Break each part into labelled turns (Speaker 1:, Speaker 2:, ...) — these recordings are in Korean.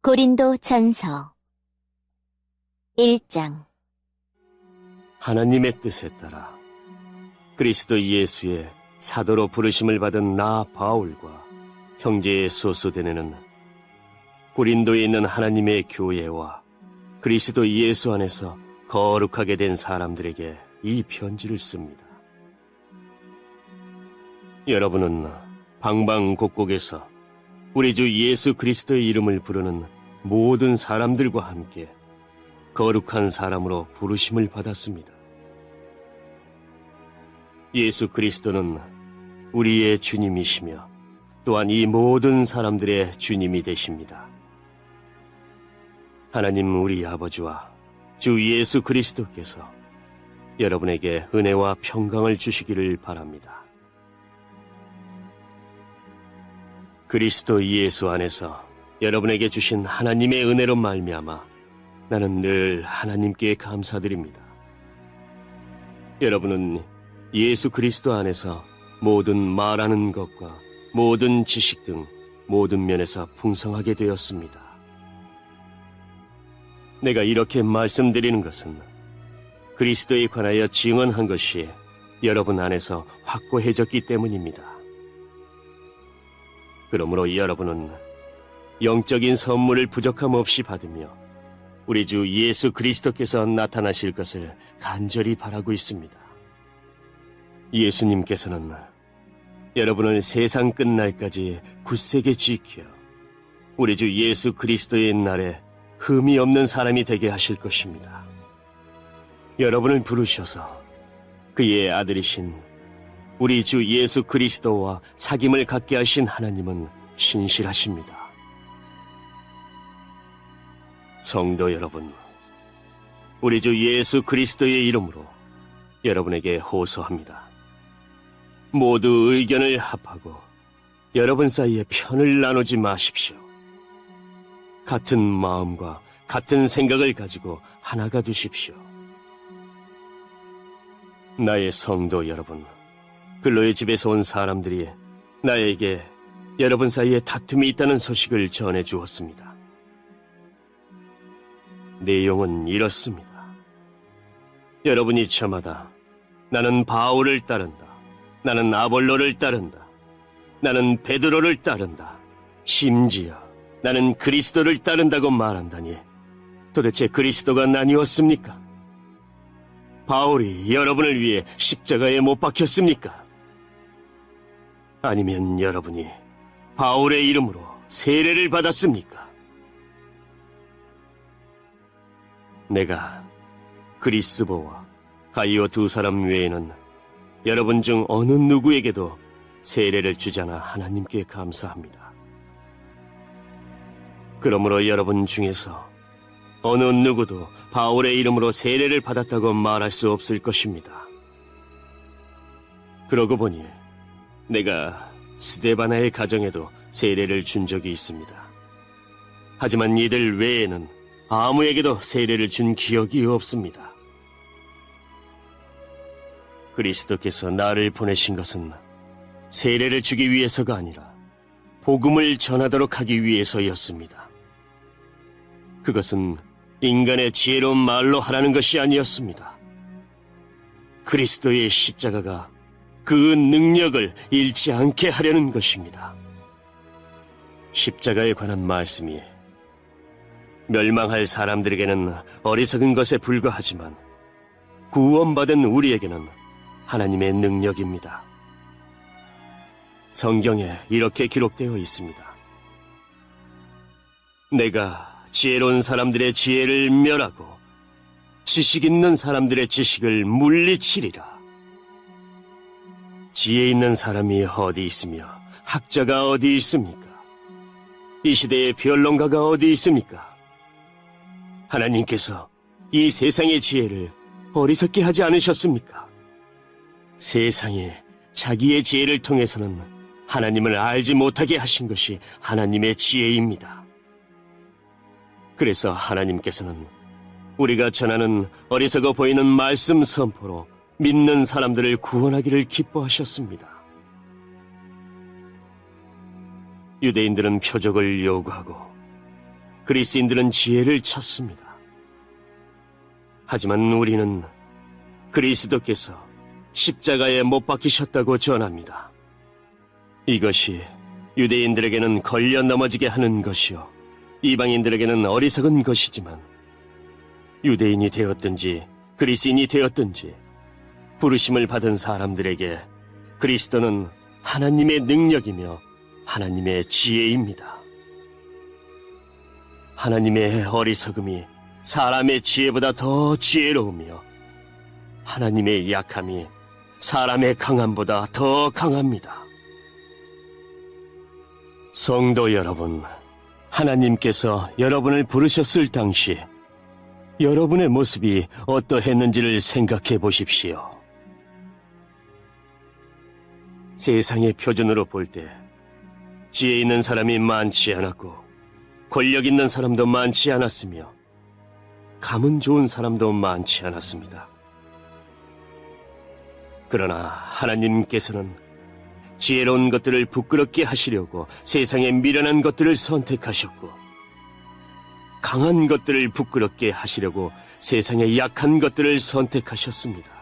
Speaker 1: 고린도 전서 1장.
Speaker 2: 하나님의 뜻에 따라 그리스도 예수의 사도로 부르심을 받은 나 바울과 형제의 소수되는 고린도에 있는 하나님의 교회와 그리스도 예수 안에서 거룩하게 된 사람들에게 이 편지를 씁니다. 여러분은 방방곡곡에서 우리 주 예수 그리스도의 이름을 부르는 모든 사람들과 함께 거룩한 사람으로 부르심을 받았습니다. 예수 그리스도는 우리의 주님이시며 또한 이 모든 사람들의 주님이 되십니다. 하나님 우리 아버지와 주 예수 그리스도께서 여러분에게 은혜와 평강을 주시기를 바랍니다. 그리스도 예수 안에서 여러분에게 주신 하나님의 은혜로 말미암아 나는 늘 하나님께 감사드립니다. 여러분은 예수 그리스도 안에서 모든 말하는 것과 모든 지식 등 모든 면에서 풍성하게 되었습니다. 내가 이렇게 말씀드리는 것은 그리스도에 관하여 증언한 것이 여러분 안에서 확고해졌기 때문입니다. 그러므로 여러분은 영적인 선물을 부족함 없이 받으며 우리 주 예수 그리스도께서 나타나실 것을 간절히 바라고 있습니다. 예수님께서는 여러분을 세상 끝날까지 굳세게 지켜 우리 주 예수 그리스도의 날에 흠이 없는 사람이 되게 하실 것입니다. 여러분을 부르셔서 그의 아들이신 우리 주 예수 그리스도와 사귐을 갖게 하신 하나님은 신실하십니다. 성도 여러분, 우리 주 예수 그리스도의 이름으로 여러분에게 호소합니다. 모두 의견을 합하고 여러분 사이에 편을 나누지 마십시오. 같은 마음과 같은 생각을 가지고 하나가 되십시오. 나의 성도 여러분, 글로의 집에서 온 사람들이 나에게 여러분 사이에 다툼이 있다는 소식을 전해 주었습니다. 내용은 이렇습니다. 여러분이 저마다 나는 바울을 따른다. 나는 아볼로를 따른다. 나는 베드로를 따른다. 심지어 나는 그리스도를 따른다고 말한다니 도대체 그리스도가 나뉘었습니까? 바울이 여러분을 위해 십자가에 못 박혔습니까? 아니면 여러분이 바울의 이름으로 세례를 받았습니까? 내가 그리스보와 가이오 두 사람 외에는 여러분 중 어느 누구에게도 세례를 주지 않아 하나님께 감사합니다. 그러므로 여러분 중에서 어느 누구도 바울의 이름으로 세례를 받았다고 말할 수 없을 것입니다. 그러고 보니 내가 스데바나의 가정에도 세례를 준 적이 있습니다. 하지만 이들 외에는 아무에게도 세례를 준 기억이 없습니다. 그리스도께서 나를 보내신 것은 세례를 주기 위해서가 아니라 복음을 전하도록 하기 위해서였습니다. 그것은 인간의 지혜로운 말로 하라는 것이 아니었습니다. 그리스도의 십자가가 그 능력을 잃지 않게 하려는 것입니다. 십자가에 관한 말씀이 멸망할 사람들에게는 어리석은 것에 불과하지만 구원받은 우리에게는 하나님의 능력입니다. 성경에 이렇게 기록되어 있습니다. 내가 지혜로운 사람들의 지혜를 멸하고 지식 있는 사람들의 지식을 물리치리라. 지혜 있는 사람이 어디 있으며 학자가 어디 있습니까? 이 시대의 변론가가 어디 있습니까? 하나님께서 이 세상의 지혜를 어리석게 하지 않으셨습니까? 세상에 자기의 지혜를 통해서는 하나님을 알지 못하게 하신 것이 하나님의 지혜입니다. 그래서 하나님께서는 우리가 전하는 어리석어 보이는 말씀 선포로 믿는 사람들을 구원하기를 기뻐하셨습니다. 유대인들은 표적을 요구하고 그리스인들은 지혜를 찾습니다. 하지만 우리는 그리스도께서 십자가에 못 박히셨다고 전합니다. 이것이 유대인들에게는 걸려 넘어지게 하는 것이요 이방인들에게는 어리석은 것이지만 유대인이 되었든지 그리스인이 되었든지 부르심을 받은 사람들에게 그리스도는 하나님의 능력이며 하나님의 지혜입니다. 하나님의 어리석음이 사람의 지혜보다 더 지혜로우며 하나님의 약함이 사람의 강함보다 더 강합니다. 성도 여러분, 하나님께서 여러분을 부르셨을 당시 여러분의 모습이 어떠했는지를 생각해 보십시오. 세상의 표준으로 볼 때 지혜 있는 사람이 많지 않았고 권력 있는 사람도 많지 않았으며 가문 좋은 사람도 많지 않았습니다. 그러나 하나님께서는 지혜로운 것들을 부끄럽게 하시려고 세상의 미련한 것들을 선택하셨고 강한 것들을 부끄럽게 하시려고 세상의 약한 것들을 선택하셨습니다.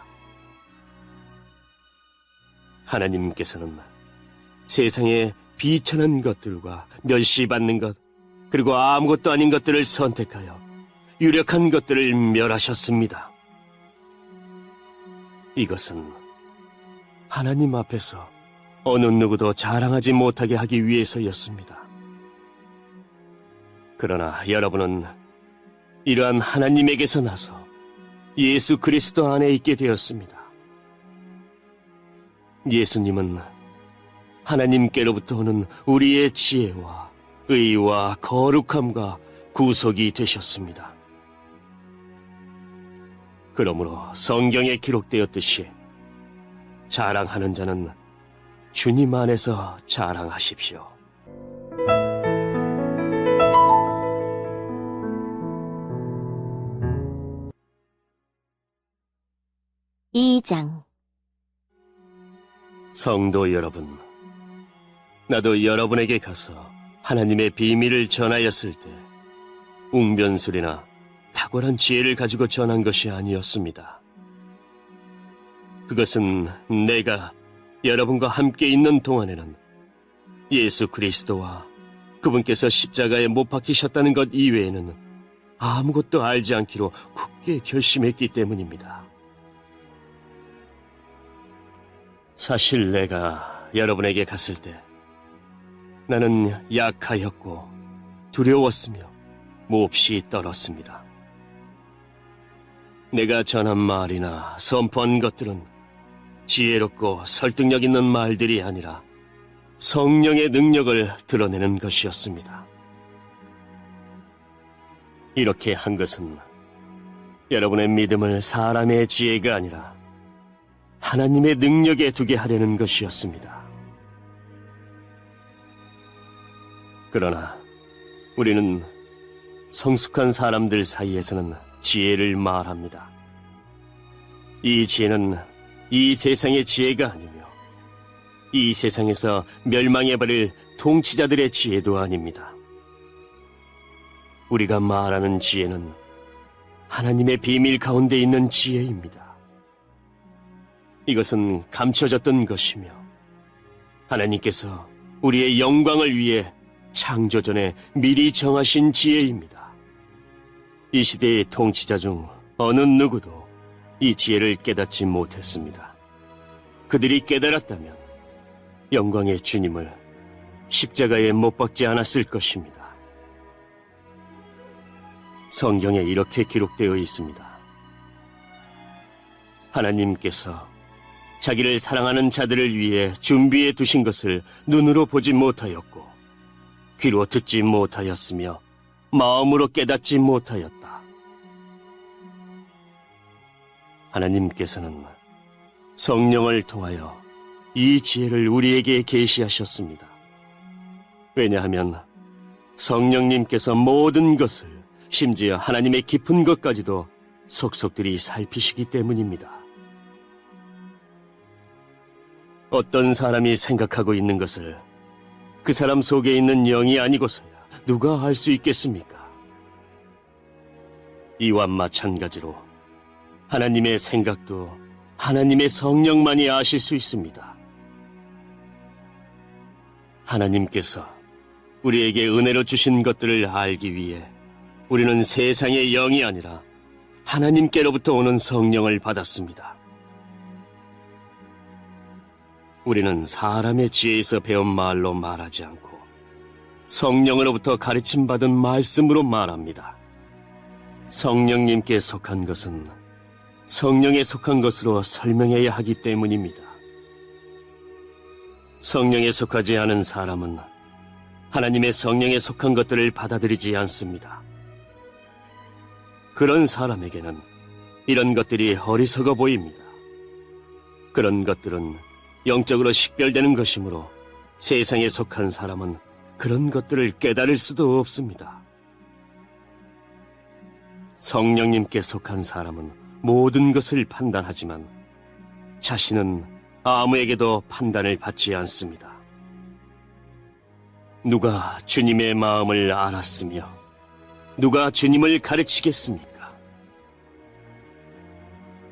Speaker 2: 하나님께서는 세상의 비천한 것들과 멸시받는 것, 그리고 아무것도 아닌 것들을 선택하여 유력한 것들을 멸하셨습니다. 이것은 하나님 앞에서 어느 누구도 자랑하지 못하게 하기 위해서였습니다. 그러나 여러분은 이러한 하나님에게서 나서 예수 그리스도 안에 있게 되었습니다. 예수님은 하나님께로부터 오는 우리의 지혜와 의와 거룩함과 구속이 되셨습니다. 그러므로 성경에 기록되었듯이 자랑하는 자는 주님 안에서 자랑하십시오.
Speaker 1: 2장.
Speaker 2: 성도 여러분, 나도 여러분에게 가서 하나님의 비밀을 전하였을 때 웅변술이나 탁월한 지혜를 가지고 전한 것이 아니었습니다. 그것은 내가 여러분과 함께 있는 동안에는 예수 그리스도와 그분께서 십자가에 못 박히셨다는 것 이외에는 아무것도 알지 않기로 굳게 결심했기 때문입니다. 사실 내가 여러분에게 갔을 때 나는 약하였고 두려웠으며 몹시 떨었습니다. 내가 전한 말이나 선포한 것들은 지혜롭고 설득력 있는 말들이 아니라 성령의 능력을 드러내는 것이었습니다. 이렇게 한 것은 여러분의 믿음을 사람의 지혜가 아니라 하나님의 능력에 두게 하려는 것이었습니다. 그러나 우리는 성숙한 사람들 사이에서는 지혜를 말합니다. 이 지혜는 이 세상의 지혜가 아니며 이 세상에서 멸망해버릴 통치자들의 지혜도 아닙니다. 우리가 말하는 지혜는 하나님의 비밀 가운데 있는 지혜입니다. 이것은 감춰졌던 것이며 하나님께서 우리의 영광을 위해 창조전에 미리 정하신 지혜입니다. 이 시대의 통치자 중 어느 누구도 이 지혜를 깨닫지 못했습니다. 그들이 깨달았다면 영광의 주님을 십자가에 못 박지 않았을 것입니다. 성경에 이렇게 기록되어 있습니다. 하나님께서 자기를 사랑하는 자들을 위해 준비해 두신 것을 눈으로 보지 못하였고 귀로 듣지 못하였으며 마음으로 깨닫지 못하였다. 하나님께서는 성령을 통하여 이 지혜를 우리에게 계시하셨습니다. 왜냐하면 성령님께서 모든 것을 심지어 하나님의 깊은 것까지도 속속들이 살피시기 때문입니다. 어떤 사람이 생각하고 있는 것을 그 사람 속에 있는 영이 아니고서야 누가 알 수 있겠습니까? 이와 마찬가지로 하나님의 생각도 하나님의 성령만이 아실 수 있습니다. 하나님께서 우리에게 은혜로 주신 것들을 알기 위해 우리는 세상의 영이 아니라 하나님께로부터 오는 성령을 받았습니다. 우리는 사람의 지혜에서 배운 말로 말하지 않고 성령으로부터 가르침받은 말씀으로 말합니다. 성령님께 속한 것은 성령에 속한 것으로 설명해야 하기 때문입니다. 성령에 속하지 않은 사람은 하나님의 성령에 속한 것들을 받아들이지 않습니다. 그런 사람에게는 이런 것들이 어리석어 보입니다. 그런 것들은 영적으로 식별되는 것이므로 세상에 속한 사람은 그런 것들을 깨달을 수도 없습니다. 성령님께 속한 사람은 모든 것을 판단하지만 자신은 아무에게도 판단을 받지 않습니다. 누가 주님의 마음을 알았으며 누가 주님을 가르치겠습니까?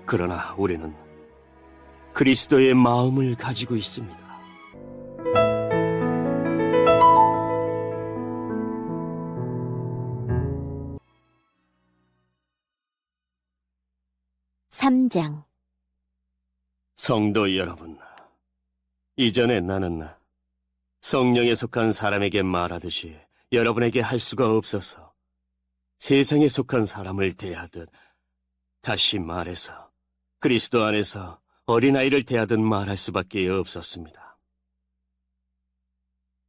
Speaker 2: 그러나 우리는 그리스도의 마음을 가지고 있습니다.
Speaker 1: 삼장.
Speaker 2: 성도 여러분, 이전에 나는 성령에 속한 사람에게 말하듯이 여러분에게 할 수가 없어서 세상에 속한 사람을 대하듯, 다시 말해서 그리스도 안에서 어린아이를 대하듯 말할 수밖에 없었습니다.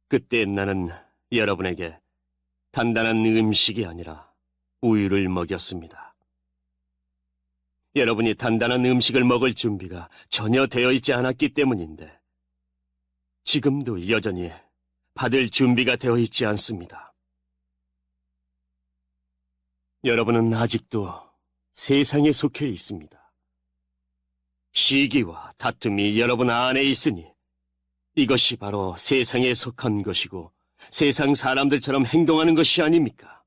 Speaker 2: 그때 나는 여러분에게 단단한 음식이 아니라 우유를 먹였습니다. 여러분이 단단한 음식을 먹을 준비가 전혀 되어 있지 않았기 때문인데 지금도 여전히 받을 준비가 되어 있지 않습니다. 여러분은 아직도 세상에 속해 있습니다. 시기와 다툼이 여러분 안에 있으니 이것이 바로 세상에 속한 것이고 세상 사람들처럼 행동하는 것이 아닙니까?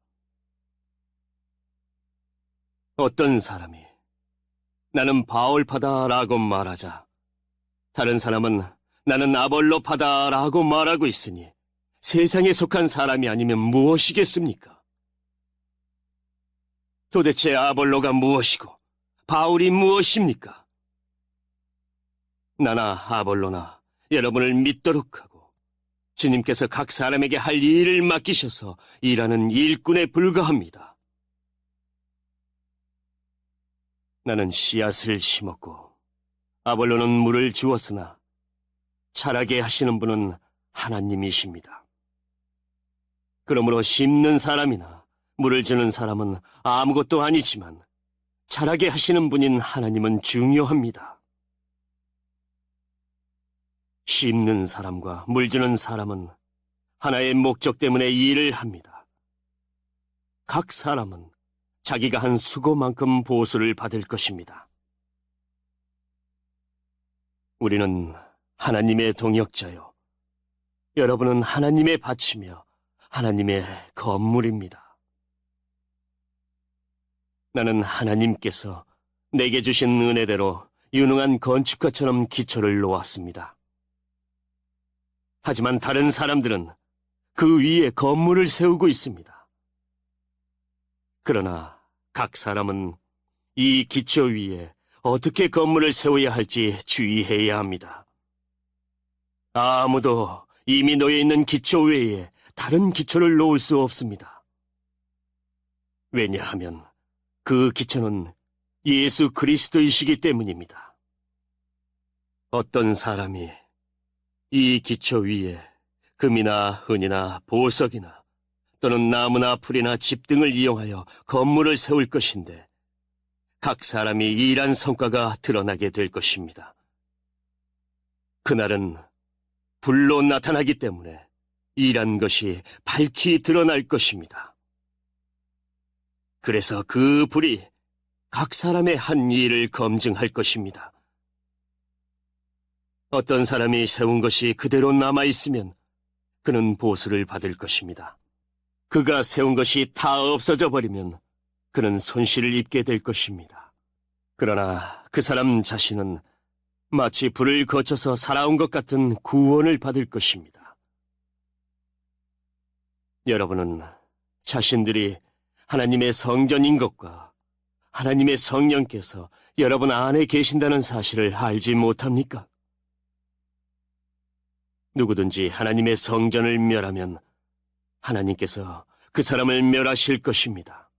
Speaker 2: 어떤 사람이 나는 바울파다라고 말하자 다른 사람은 나는 아볼로파다라고 말하고 있으니 세상에 속한 사람이 아니면 무엇이겠습니까? 도대체 아볼로가 무엇이고 바울이 무엇입니까? 나나 아볼로나 여러분을 믿도록 하고 주님께서 각 사람에게 할 일을 맡기셔서 일하는 일꾼에 불과합니다. 나는 씨앗을 심었고 아볼로는 물을 주었으나 자라게 하시는 분은 하나님이십니다. 그러므로 심는 사람이나 물을 주는 사람은 아무것도 아니지만 자라게 하시는 분인 하나님은 중요합니다. 심는 사람과 물 주는 사람은 하나의 목적 때문에 일을 합니다. 각 사람은 자기가 한 수고만큼 보수를 받을 것입니다. 우리는 하나님의 동역자요. 여러분은 하나님의 밭이며 하나님의 건물입니다. 나는 하나님께서 내게 주신 은혜대로 유능한 건축가처럼 기초를 놓았습니다. 하지만 다른 사람들은 그 위에 건물을 세우고 있습니다. 그러나 각 사람은 이 기초 위에 어떻게 건물을 세워야 할지 주의해야 합니다. 아무도 이미 놓여 있는 기초 외에 다른 기초를 놓을 수 없습니다. 왜냐하면 그 기초는 예수 그리스도이시기 때문입니다. 어떤 사람이 이 기초 위에 금이나 은이나 보석이나 또는 나무나 풀이나 집 등을 이용하여 건물을 세울 것인데 각 사람이 일한 성과가 드러나게 될 것입니다. 그날은 불로 나타나기 때문에 일한 것이 밝히 드러날 것입니다. 그래서 그 불이 각 사람의 한 일을 검증할 것입니다. 어떤 사람이 세운 것이 그대로 남아있으면 그는 보수를 받을 것입니다. 그가 세운 것이 다 없어져 버리면 그는 손실을 입게 될 것입니다. 그러나 그 사람 자신은 마치 불을 거쳐서 살아온 것 같은 구원을 받을 것입니다. 여러분은 자신들이 하나님의 성전인 것과 하나님의 성령께서 여러분 안에 계신다는 사실을 알지 못합니까? 누구든지 하나님의 성전을 멸하면 하나님께서 그 사람을 멸하실 것입니다.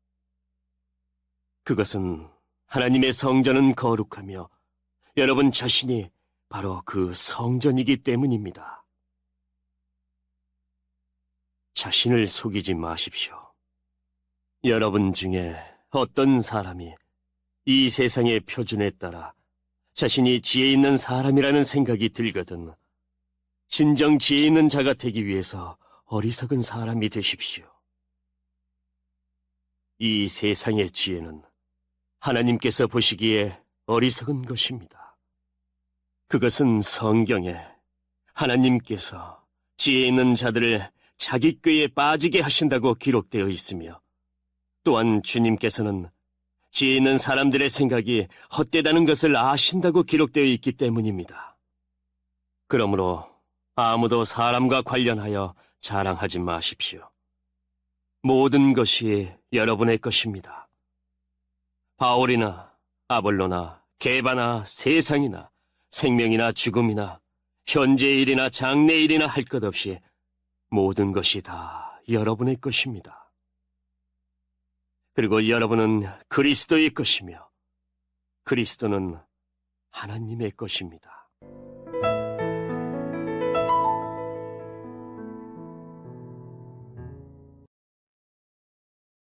Speaker 2: 그것은 하나님의 성전은 거룩하며 여러분 자신이 바로 그 성전이기 때문입니다. 자신을 속이지 마십시오. 여러분 중에 어떤 사람이 이 세상의 표준에 따라 자신이 지혜 있는 사람이라는 생각이 들거든 진정 지혜 있는 자가 되기 위해서 어리석은 사람이 되십시오. 이 세상의 지혜는 하나님께서 보시기에 어리석은 것입니다. 그것은 성경에 하나님께서 지혜 있는 자들을 자기 꾀에 빠지게 하신다고 기록되어 있으며 또한 주님께서는 지혜 있는 사람들의 생각이 헛되다는 것을 아신다고 기록되어 있기 때문입니다. 그러므로 아무도 사람과 관련하여 자랑하지 마십시오. 모든 것이 여러분의 것입니다. 바울이나 아볼로나 게바나 세상이나 생명이나 죽음이나 현재의 일이나 장래의 일이나 할 것 없이 모든 것이 다 여러분의 것입니다. 그리고 여러분은 그리스도의 것이며 그리스도는 하나님의 것입니다.